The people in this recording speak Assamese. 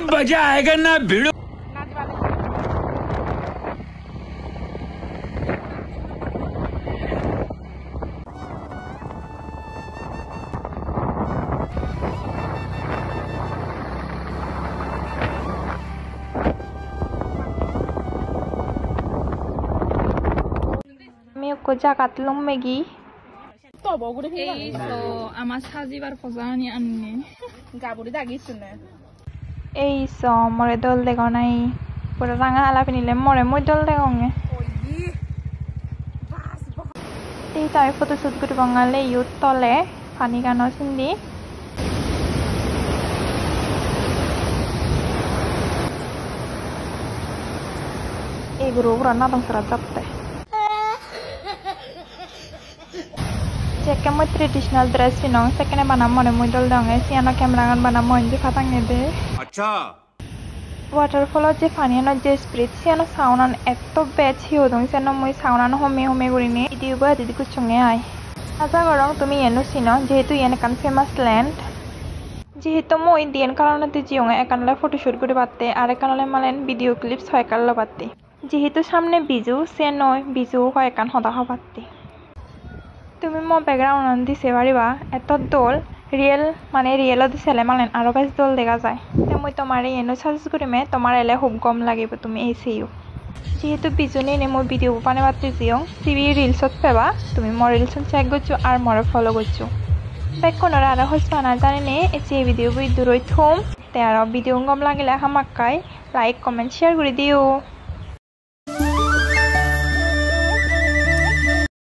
मजा आएगा ना भिड़ो को जागात लुम मेगी এই তো আমার সাজিবার ফজানি আননে গাবুরি দাগিছ না এই স মরে দল দেখো নাই পুরো রাঙা আলা পিনিলে মরে মই দল দেখোগে এই তো আমি ফটো শুট করি বাঙালে ইউথ তলে পানি গানো চিন্দি এই গুরু পুরা না দংসরা যাতে Cek moi traditional dress pinong sekene bana mone moi dol dong siano camera gan bana moi je fatang ede अच्छा waterfall je pani no je spirit siano saunan etto bech hi odong siano moi saunan home guri ni video ba didi kuchunge ai aja gorong tumi eno sino jehetu yen kan famous land jehetu moi dien karone te jiong ekanle photo shoot kori patte are kanale malen video clips hoy kallo patte jehetu samne biju se noy biju hoy kan hoda ha patte তুমি মো ব্যাকগ্রাউন্ড দিছে পারিবা এত দোল রিয়েল মানে রিয়েল দিছেলে মানে আরো বেশ দোল দেখা যায় তে মই তোমার এনো সাজেস্ট করিমে তোমার এলে খুব কম লাগিব তুমি এই সিও যেহেতু বিজনে নে মই ভিডিও বানে বাতে জিও টিভি রিলসত পেবা তুমি মোর রিলসন চেক করছো আর মোর ফলো করছো বেক কোনরা আর হইছা না জানি নে এই ভিডিও বই দূরই থুম তে আর ভিডিও কম লাগিলে হামাক্কাই লাইক কমেন্ট শেয়ার করে দিও